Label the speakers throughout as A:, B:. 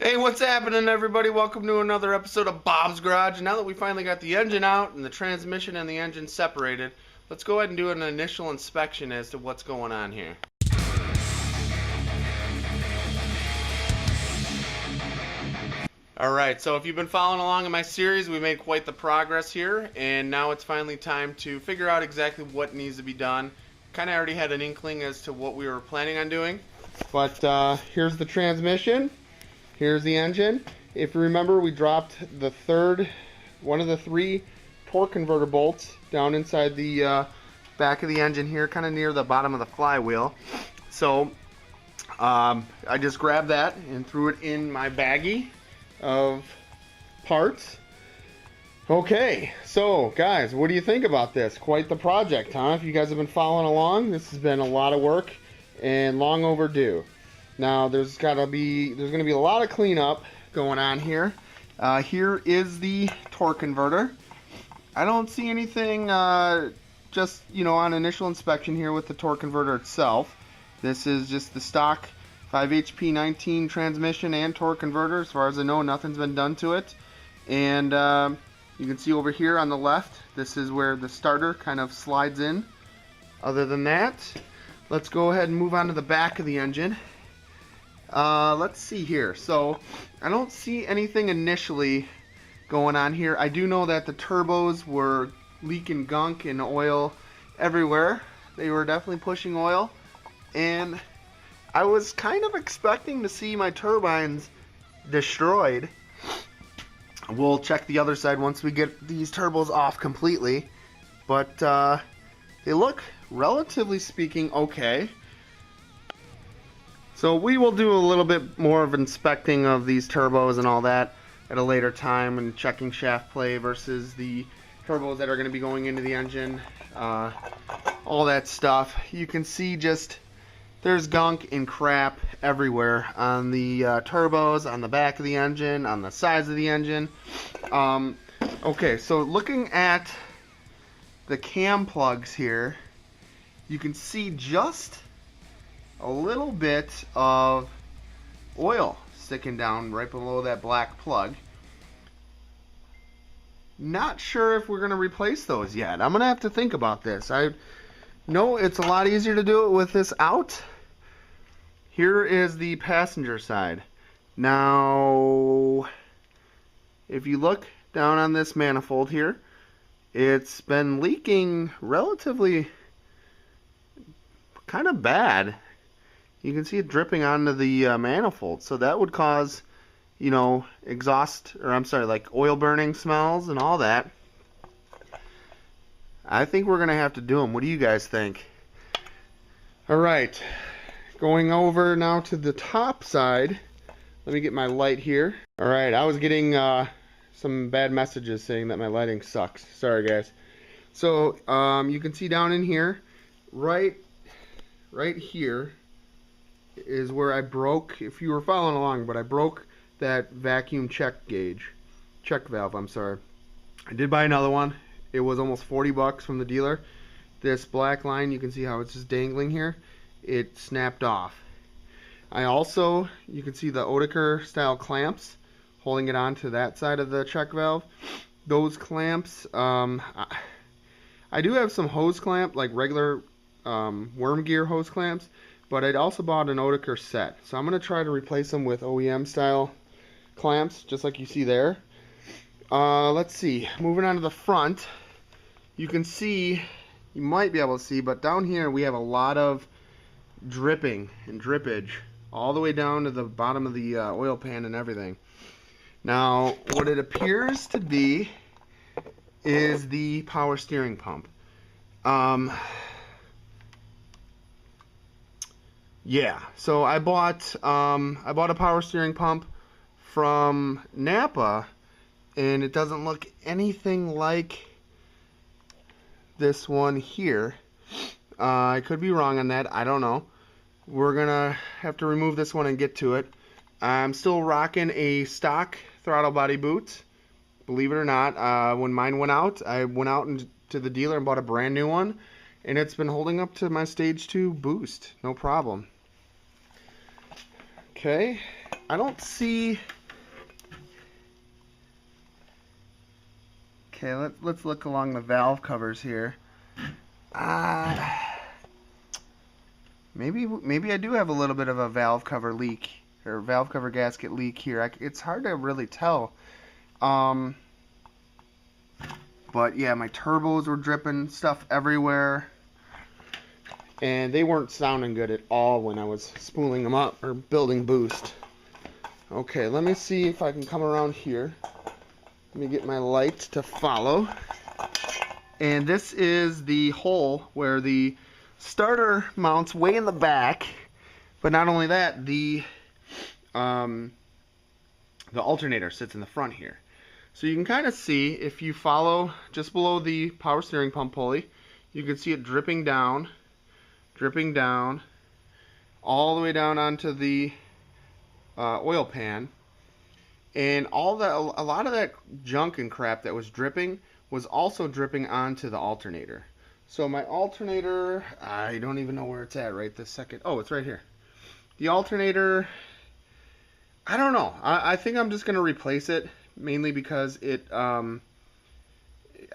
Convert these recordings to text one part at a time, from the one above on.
A: Hey, what's happening, everybody? Welcome to another episode of Bob's Garage. Now that we finally got the engine out and the transmission and the engine separated, let's go ahead and do an initial inspection as to what's going on here. Alright, so if you've been following along in my series, we made quite the progress here, and now it's finally time to figure out exactly what needs to be done. Kind of already had an inkling as to what we were planning on doing, but here's the transmission. Here's the engine. If you remember, we dropped one of the three torque converter bolts down inside the back of the engine here, kind of near the bottom of the flywheel. So I just grabbed that and threw it in my baggie of parts. Okay, so guys, what do you think about this? Quite the project, huh? If you guys have been following along, this has been a lot of work and long overdue. Now there's going to be a lot of cleanup going on here. Here is the torque converter. I don't see anything just on initial inspection here with the torque converter itself. This is just the stock 5HP19 transmission and torque converter. As far as I know, nothing's been done to it. And you can see over here on the left, this is where the starter kind of slides in. Other than that, let's go ahead and move on to the back of the engine. Let's see here. So I don't see anything initially going on here. I do know that the turbos were leaking gunk and oil everywhere. They were definitely pushing oil, and I was kind of expecting to see my turbines destroyed. We'll check the other side once we get these turbos off completely, but they look, relatively speaking, okay. So we will do a little bit more of inspecting of these turbos and all that at a later time, and checking shaft play versus the turbos that are going to be going into the engine, all that stuff. You can see just there's gunk and crap everywhere on the turbos, on the back of the engine, on the sides of the engine. Okay, so looking at the cam plugs here, you can see just a little bit of oil sticking down right below that black plug. Not sure if we're going to replace those yet. I'm going to have to think about this. I know it's a lot easier to do it with this out. Here is the passenger side. Now, if you look down on this manifold here, it's been leaking relatively kind of bad. You can see it dripping onto the manifold, so that would cause, like oil burning smells and all that. I think we're gonna have to do them. What do you guys think? All right, going over now to the top side. Let me get my light here. All right, I was getting some bad messages saying that my lighting sucks. Sorry, guys. So you can see down in here, right here, is where I broke, if you were following along, but I broke that vacuum check valve, I'm sorry. I did buy another one. It was almost 40 bucks from the dealer. This black line, you can see how it's just dangling here. It snapped off. I also, you can see the Oetiker style clamps holding it on to that side of the check valve. Those clamps, I do have some hose clamp, like regular worm gear hose clamps, but I'd also bought an Oetiker set. So I'm going to try to replace them with OEM style clamps, just like you see there. Let's see. Moving on to the front, you can see, you might be able to see, but down here we have a lot of dripping and drippage all the way down to the bottom of the oil pan and everything. Now, what it appears to be is the power steering pump. Yeah, so I bought a power steering pump from Napa, and it doesn't look anything like this one here. I could be wrong on that. I don't know. We're gonna have to remove this one and get to it. I'm still rocking a stock throttle body boot. Believe it or not, when mine went out, I went out to the dealer and bought a brand new one, and it's been holding up to my stage 2 boost, no problem. Okay, I don't see. Okay, let's look along the valve covers here. Maybe I do have a little bit of a valve cover leak, or valve cover gasket leak here. It's hard to really tell. But yeah, my turbos were dripping stuff everywhere, and they weren't sounding good at all when I was spooling them up or building boost. Okay, let me see if I can come around here. Let me get my light to follow. And this is the hole where the starter mounts way in the back. But not only that, the alternator sits in the front here. So you can kind of see, if you follow just below the power steering pump pulley, you can see it dripping down, all the way down onto the oil pan. And a lot of that junk and crap that was dripping was also dripping onto the alternator. So my alternator, I don't even know where it's at right this second. Oh, it's right here. The alternator, I don't know. I think I'm just going to replace it, mainly because I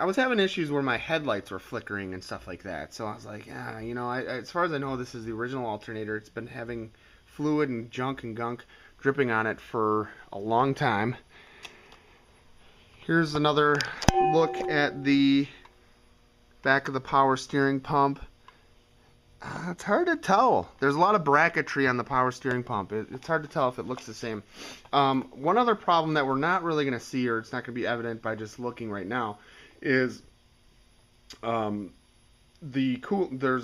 A: was having issues where my headlights were flickering and stuff like that. So I was like, you know, as far as I know, this is the original alternator. It's been having fluid and junk and gunk dripping on it for a long time. Here's another look at the back of the power steering pump. It's hard to tell. There's a lot of bracketry on the power steering pump. It's hard to tell if it looks the same. One other problem that we're not really going to see, or it's not going to be evident by just looking right now, is there's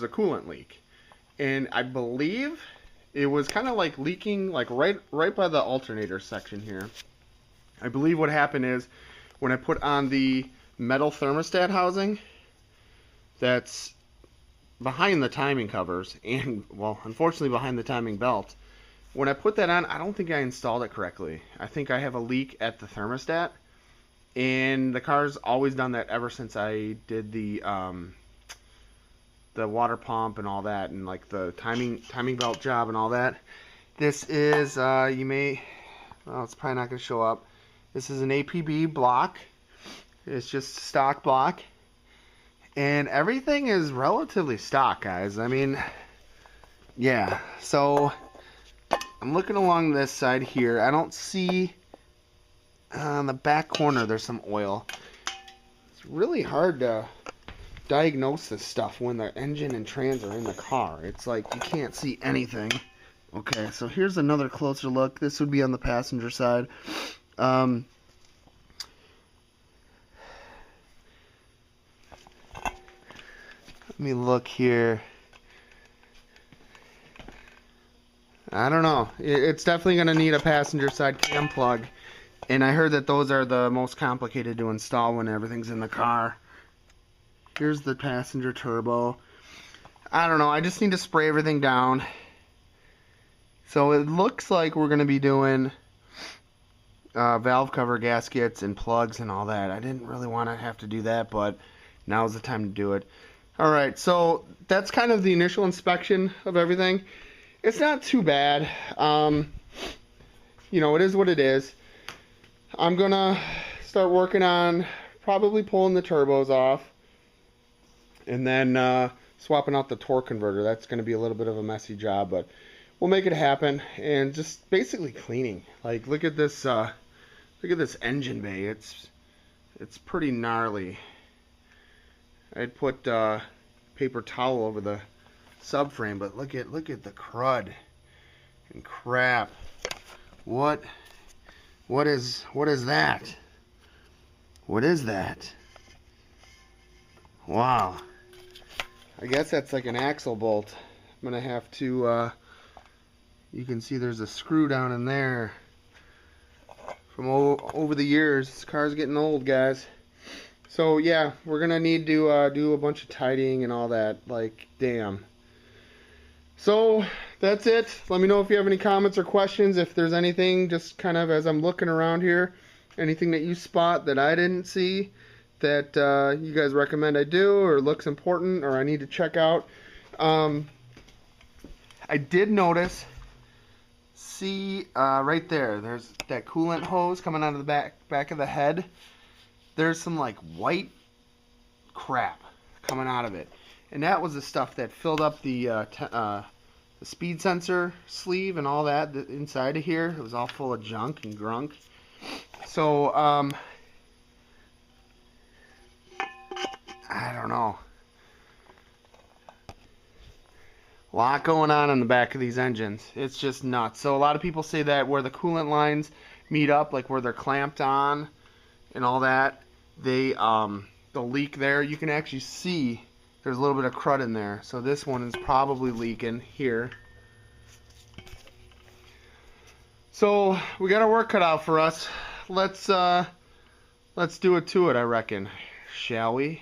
A: a coolant leak. And I believe it was kind of like leaking like right by the alternator section here. I believe what happened is when I put on the metal thermostat housing that's behind the timing covers and, well, unfortunately behind the timing belt, when I put that on, I don't think I installed it correctly. I think I have a leak at the thermostat, and the car's always done that ever since I did the water pump and all that, and like the timing belt job and all that. This is well, it's probably not going to show up. This is an APB block. It's just stock block, and everything is relatively stock, guys. I mean, yeah. So I'm looking along this side here. I don't see on the back corner there's some oil. It's really hard to diagnose this stuff when the engine and trans are in the car. It's like you can't see anything. Okay, so here's another closer look. This would be on the passenger side. Let me look here. I don't know. It's definitely going to need a passenger side cam plug. And I heard that those are the most complicated to install when everything's in the car. Here's the passenger turbo. I don't know. I just need to spray everything down. So it looks like we're going to be doing valve cover gaskets and plugs and all that. I didn't really want to have to do that, but now's the time to do it. Alright, so that's kind of the initial inspection of everything. It's not too bad. You know, it is what it is. I'm going to start working on probably pulling the turbos off. And then swapping out the torque converter. That's going to be a little bit of a messy job, but we'll make it happen. And just basically cleaning. Like, look at this engine bay. It's pretty gnarly. I'd put paper towel over the subframe, but look at the crud and crap. What is that? What is that? Wow. I guess that's like an axle bolt. I'm gonna have to you can see there's a screw down in there from over the years. This car's getting old, guys. So yeah, we're gonna need to do a bunch of tidying and all that. Like, damn. So that's it. Let me know if you have any comments or questions. If there's anything, just kind of as I'm looking around here, anything that you spot that I didn't see that you guys recommend I do, or looks important, or I need to check out. I did notice see right there, there's that coolant hose coming out of the back of the head. There's some like white crap coming out of it, and that was the stuff that filled up the speed sensor sleeve and all that inside of here. It was all full of junk and grunk. So I don't know. A lot going on in the back of these engines. It's just nuts. So a lot of people say that where the coolant lines meet up, like where they're clamped on and all that, the leak there, you can actually see there's a little bit of crud in there. So this one is probably leaking here. So we got our work cut out for us. Let's do it to it, I reckon. Shall we?